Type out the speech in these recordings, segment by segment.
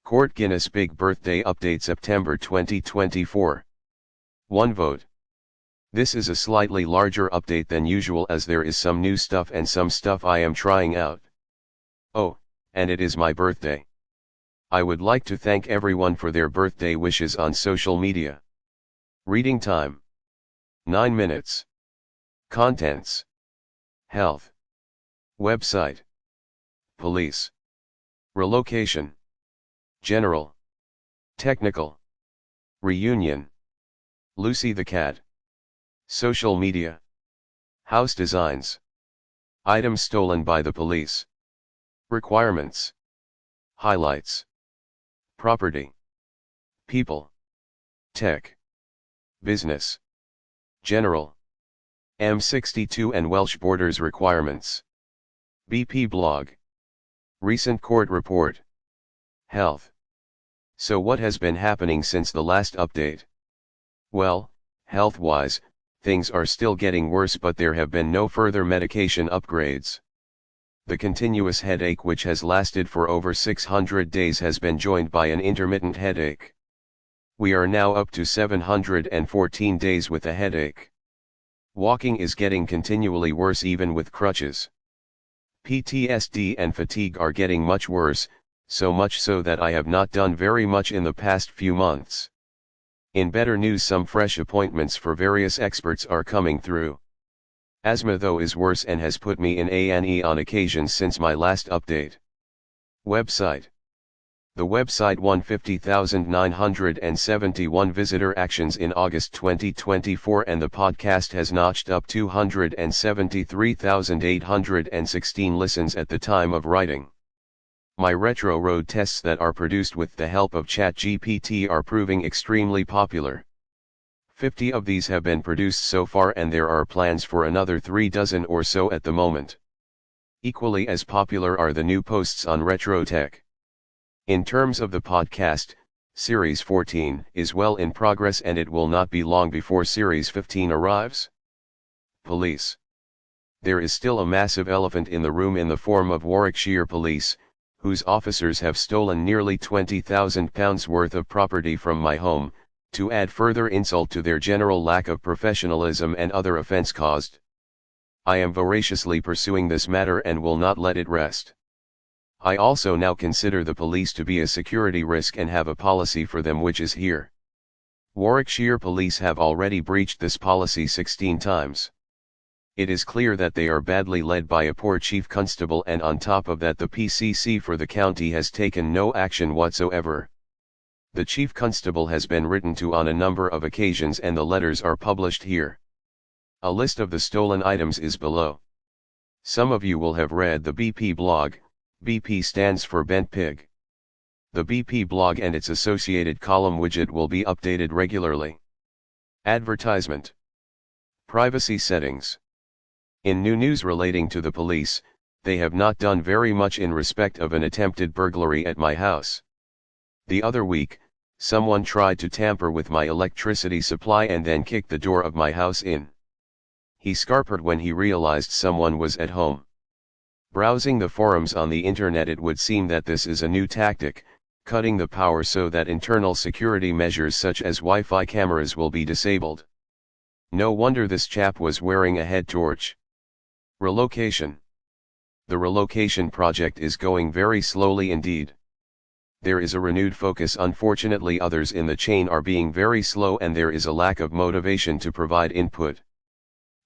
Court Guinness Big Birthday Update September 2024. 1 vote. This is a slightly larger update than usual as there is some new stuff and some stuff I am trying out. Oh, and it is my birthday. I would like to thank everyone for their birthday wishes on social media. Reading time: 9 minutes. Contents: Health. Website: Police. Relocation. General. Technical. Reunion. Lucy the Cat. Social media. House designs. Items stolen by the police. Requirements. Highlights. Property. People. Tech. Business. General. M62 and Welsh Borders requirements. BP blog. Recent court report. Health. So what has been happening since the last update? Well, health-wise, things are still getting worse, but there have been no further medication upgrades. The continuous headache, which has lasted for over 600 days, has been joined by an intermittent headache. We are now up to 714 days with a headache. Walking is getting continually worse even with crutches. PTSD and fatigue are getting much worse, so much so that I have not done very much in the past few months. In better news, some fresh appointments for various experts are coming through. Asthma though is worse and has put me in A&E on occasions since my last update. Website. The website won 50,971 visitor actions in August 2024 and the podcast has notched up 273,816 listens at the time of writing. My retro road tests that are produced with the help of ChatGPT are proving extremely popular. 50 of these have been produced so far and there are plans for another 36 or so at the moment. Equally as popular are the new posts on Retro Tech. In terms of the podcast, Series 14 is well in progress and it will not be long before Series 15 arrives. Police. There is still a massive elephant in the room in the form of Warwickshire Police, whose officers have stolen nearly £20,000 worth of property from my home, to add further insult to their general lack of professionalism and other offence caused. I am voraciously pursuing this matter and will not let it rest. I also now consider the police to be a security risk and have a policy for them, which is here. Warwickshire Police have already breached this policy 16 times. It is clear that they are badly led by a poor chief constable, and on top of that the PCC for the county has taken no action whatsoever. The chief constable has been written to on a number of occasions and the letters are published here. A list of the stolen items is below. Some of you will have read the BP blog. BP stands for Bent Pig. The BP blog and its associated column widget will be updated regularly. Advertisement. Privacy settings. In new news relating to the police, they have not done very much in respect of an attempted burglary at my house. The other week, someone tried to tamper with my electricity supply and then kicked the door of my house in. He scarpered when he realized someone was at home. Browsing the forums on the internet, it would seem that this is a new tactic, cutting the power so that internal security measures such as Wi-Fi cameras will be disabled. No wonder this chap was wearing a head torch. Relocation. The relocation project is going very slowly indeed. There is a renewed focus. Unfortunately, others in the chain are being very slow and there is a lack of motivation to provide input.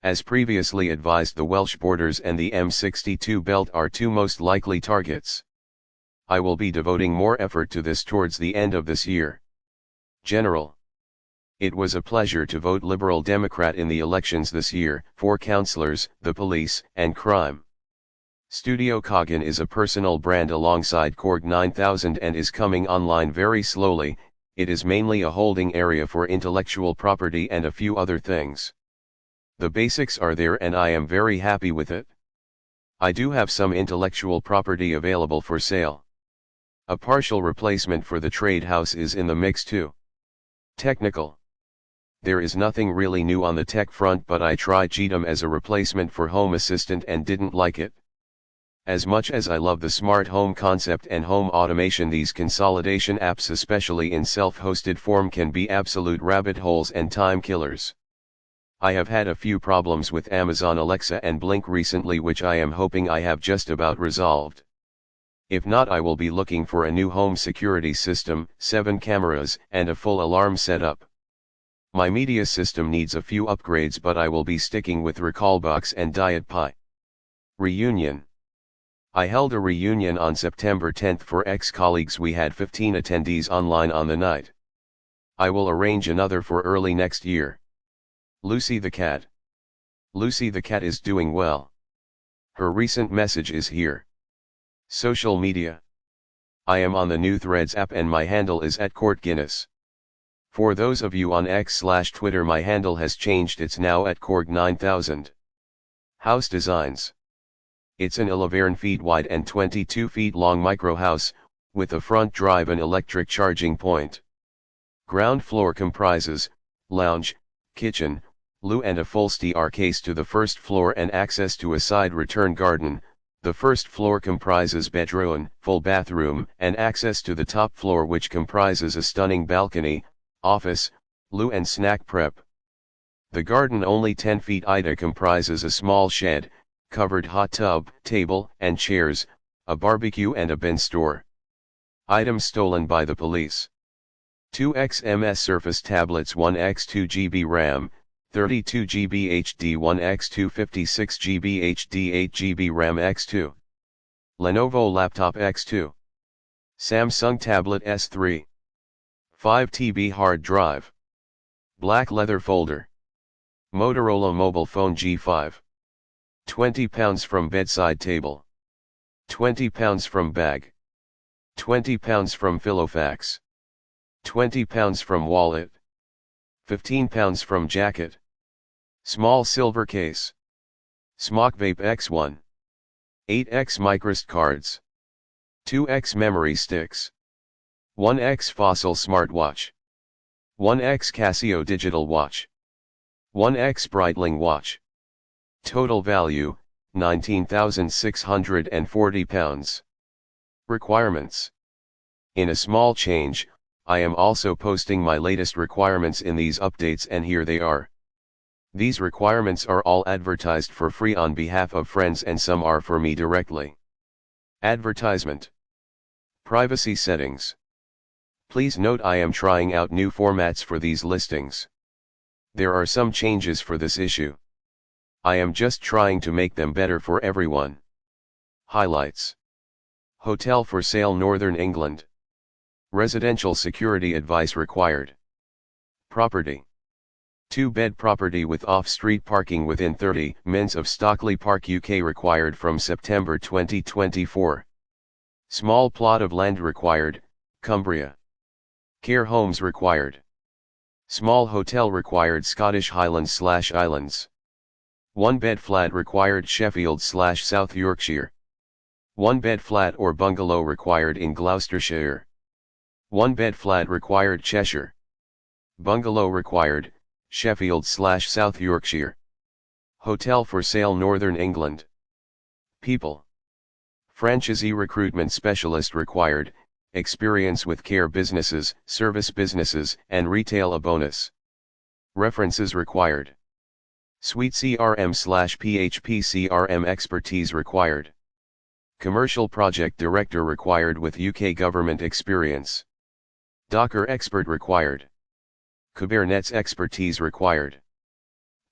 As previously advised, the Welsh Borders and the M62 belt are two most likely targets. I will be devoting more effort to this towards the end of this year. General. It was a pleasure to vote Liberal Democrat in the elections this year, for councillors, the police, and crime. Studio Coggin is a personal brand alongside Korg 9000 and is coming online very slowly. It is mainly a holding area for intellectual property and a few other things. The basics are there and I am very happy with it. I do have some intellectual property available for sale. A partial replacement for the trade house is in the mix too. Technical. There is nothing really new on the tech front, but I tried GTM as a replacement for Home Assistant and didn't like it. As much as I love the smart home concept and home automation, these consolidation apps, especially in self-hosted form, can be absolute rabbit holes and time killers. I have had a few problems with Amazon Alexa and Blink recently, which I am hoping I have just about resolved. If not, I will be looking for a new home security system, 7 cameras, and a full alarm setup. My media system needs a few upgrades, but I will be sticking with Recalbox and Diet Pie. Reunion. I held a reunion on September 10th for ex-colleagues. We had 15 attendees online on the night. I will arrange another for early next year. Lucy the cat. Lucy the cat is doing well. Her recent message is here. Social media. I am on the new Threads app and my handle is @CourtGuinness. For those of you on X/Twitter, my handle has changed, it's now @Korg9000. House designs. It's an 11 feet wide and 22 feet long micro house, with a front drive and electric charging point. Ground floor comprises lounge, kitchen, loo and a full staircase to the first floor and access to a side return garden. The first floor comprises bedroom, full bathroom, and access to the top floor, which comprises a stunning balcony, office, loo and snack prep. The garden, only 10 feet ida, comprises a small shed, covered hot tub, table and chairs, a barbecue and a bin store. Items stolen by the police. 2 XMS Surface tablets, 1x 2GB RAM, 32GB HD, 1x 256 GB HD, 8GB RAM X2. Lenovo Laptop X2. Samsung Tablet S3. 5TB hard drive. Black leather folder. Motorola mobile phone G5. £20 from bedside table. £20 from bag. £20 from Filofax. £20 from wallet. £15 from jacket. Small silver case. Smock Vape X1. 8x Microst cards. 2x memory sticks. 1x Fossil smartwatch. 1x Casio digital watch. 1x Breitling watch. Total value, £19,640. Requirements. In a small change, I am also posting my latest requirements in these updates, and here they are. These requirements are all advertised for free on behalf of friends, and some are for me directly. Advertisement. Privacy settings. Please note I am trying out new formats for these listings. There are some changes for this issue. I am just trying to make them better for everyone. Highlights. Hotel for sale, Northern England. Residential security advice required. Property. 2-bed property with off-street parking within 30 minutes of Stockley Park, UK, required from September 2024. Small plot of land required, Cumbria. Care homes required. Small hotel required, Scottish Highlands/Islands. 1-bed flat required, Sheffield/South Yorkshire. 1-bed flat or bungalow required in Gloucestershire. 1-bed flat required, Cheshire. Bungalow required, Sheffield/South Yorkshire. Hotel for sale, Northern England. People. Franchisee recruitment specialist required, experience with care businesses, service businesses, and retail. A bonus. References required. Suite CRM/PHP CRM expertise required. Commercial project director required with UK government experience. Docker expert required. Kubernetes expertise required.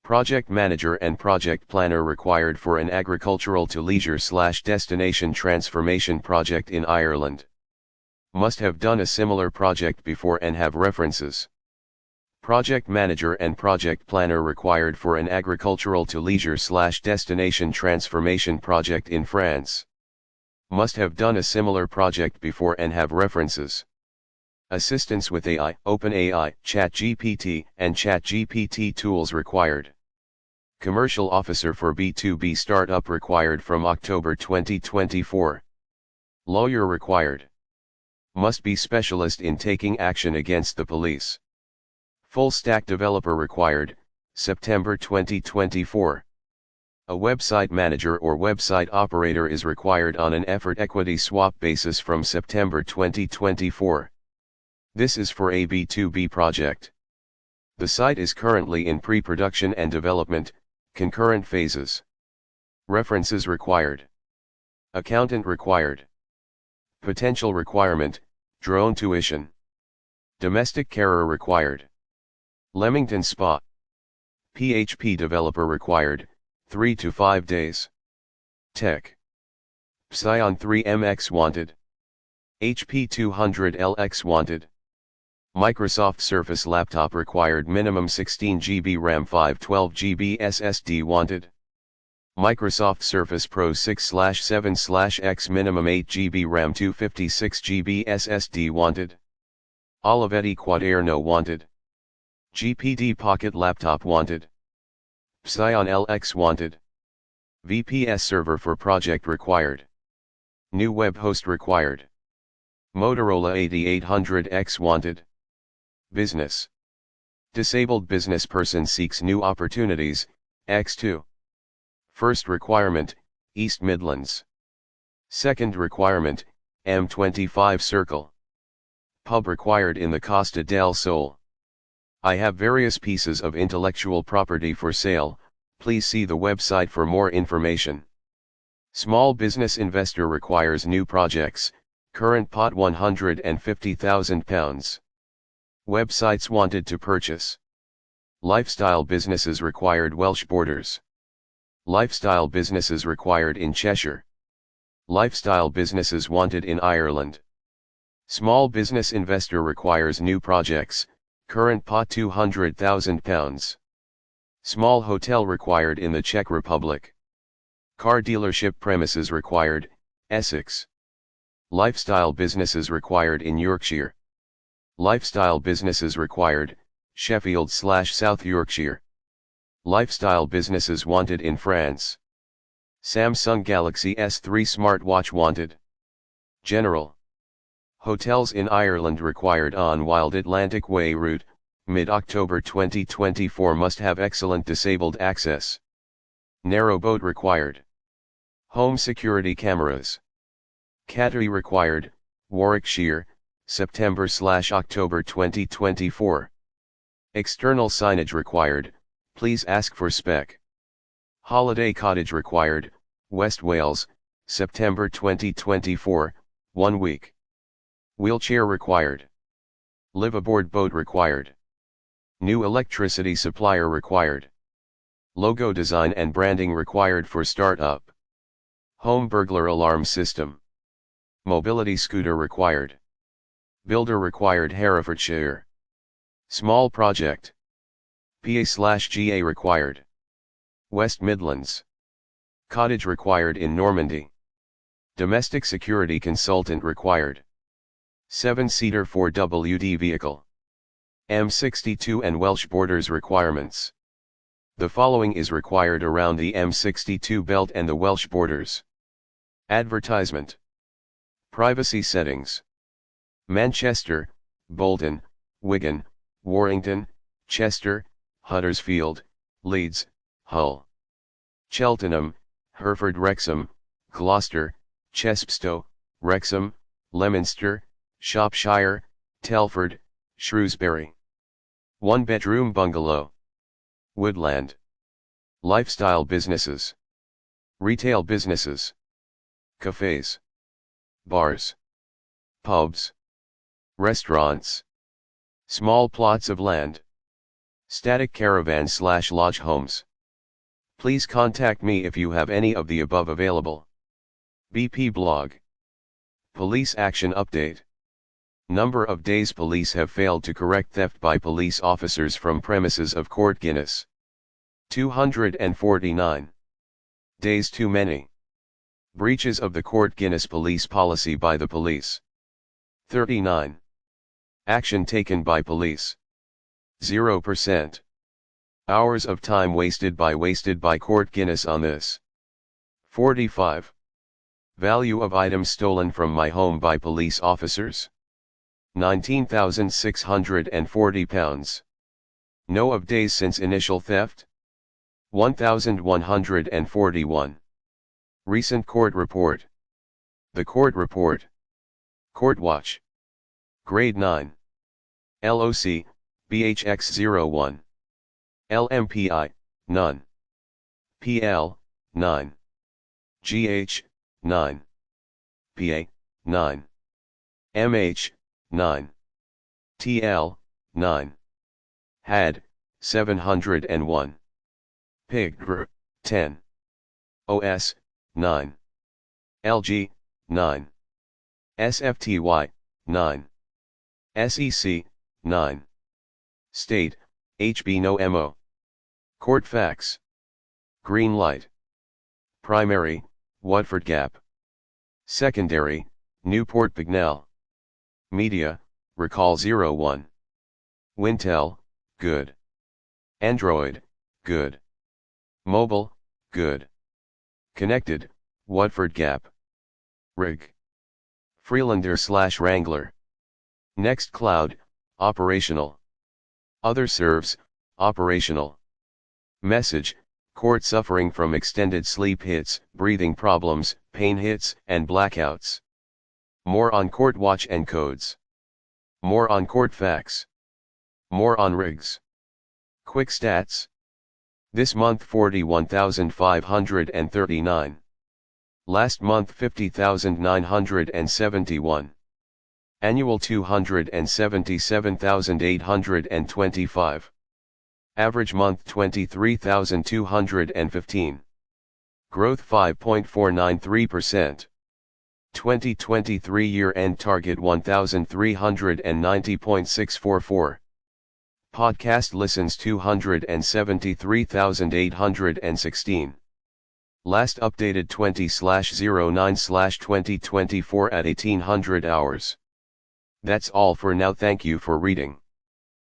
Project manager and project planner required for an agricultural to leisure/destination transformation project in Ireland. Must have done a similar project before and have references. Project manager and project planner required for an agricultural to leisure/destination transformation project in France. Must have done a similar project before and have references. Assistance with AI, OpenAI, ChatGPT, and ChatGPT tools required. Commercial officer for B2B startup required from October 2024. Lawyer required. Must be specialist in taking action against the police. Full stack developer required, September 2024. A website manager or website operator is required on an effort equity swap basis from September 2024. This is for a B2B project. The site is currently in pre-production and development, concurrent phases. References required. Accountant required. Potential requirement, drone tuition. Domestic carer required. Leamington Spa. PHP developer required, 3 to 5 days. Tech. Psion 3MX wanted. HP 200LX wanted. Microsoft Surface laptop required minimum 16 GB RAM 512 GB SSD wanted. Microsoft Surface Pro 6/7/X minimum 8 GB RAM 256 GB SSD wanted. Olivetti Quaderno wanted. GPD Pocket laptop wanted. Psion LX wanted. VPS server for project required. New web host required. Motorola 8800X wanted. Business. Disabled business person seeks new opportunities, X2. First requirement, East Midlands. Second requirement, M25 Circle. Pub required in the Costa del Sol. I have various pieces of intellectual property for sale, please see the website for more information. Small business investor requires new projects, current pot £150,000. Websites wanted to purchase. Lifestyle businesses required Welsh borders. Lifestyle businesses required in Cheshire. Lifestyle businesses wanted in Ireland. Small business investor requires new projects, current pot £200,000. Small hotel required in the Czech Republic. Car dealership premises required, Essex. Lifestyle businesses required in Yorkshire. Lifestyle businesses required, Sheffield/South Yorkshire. Lifestyle businesses wanted in France. Samsung Galaxy S3 smartwatch wanted. General. Hotels in Ireland required on Wild Atlantic Way route, mid-October 2024 must have excellent disabled access. Narrowboat required. Home security cameras. Cattery required, Warwickshire, September/October 2024. External signage required, please ask for spec. Holiday cottage required, West Wales, September 2024, 1 week. Wheelchair required. Liveaboard boat required. New electricity supplier required. Logo design and branding required for startup. Home burglar alarm system. Mobility scooter required. Builder required Herefordshire. Small project. PA/GA required. West Midlands. Cottage required in Normandy. Domestic security consultant required. 7-seater 4WD vehicle. M62 and Welsh borders requirements. The following is required around the M62 belt and the Welsh borders. Advertisement. Privacy settings. Manchester, Bolton, Wigan, Warrington, Chester, Huddersfield, Leeds, Hull. Cheltenham, Hereford Wrexham, Gloucester, Chepstow, Wrexham, Leominster, Shropshire, Telford, Shrewsbury. 1-bedroom bungalow. Woodland. Lifestyle businesses. Retail businesses. Cafes. Bars. Pubs. Restaurants. Small plots of land. Static caravan/lodge homes. Please contact me if you have any of the above available. BP blog. Police action update. Number of days police have failed to correct theft by police officers from premises of Court Guinness. 249. Days too many. Breaches of the Court Guinness police policy by the police. 39. Action taken by police. 0%. Hours of time wasted by Court Guinness on this. 45. Value of items stolen from my home by police officers. £19,640. No of days since initial theft. 1141. Recent Court Report. The Court Report. Court Watch. Grade 9. LOC, BHX01. LMPI, none. PL, 9. GH, 9. PA, 9. MH, 9. TL, 9. HAD, 701. PIGR, 10. OS, 9. LG, 9. SFTY, 9. SEC, 9. State, HB no MO. Court Facts. Green light. Primary, Watford Gap. Secondary, Newport Bignell. Media, Recall 01. Wintel, good. Android, good. Mobile, good. Connected, Watford Gap. Rig. Freelander/Wrangler. Nextcloud, operational. Other serves, operational. Message, court suffering from extended sleep hits, breathing problems, pain hits, and blackouts. More on court watch and codes. More on court facts. More on rigs. Quick stats. This month 41,539. Last month 50,971. Annual 277,825. Average month 23,215. Growth 5.493%. 2023 year-end target 1,390.644. Podcast listens 273,816. Last updated 20/09/2024 at 1800 hours. That's all for now. Thank you for reading.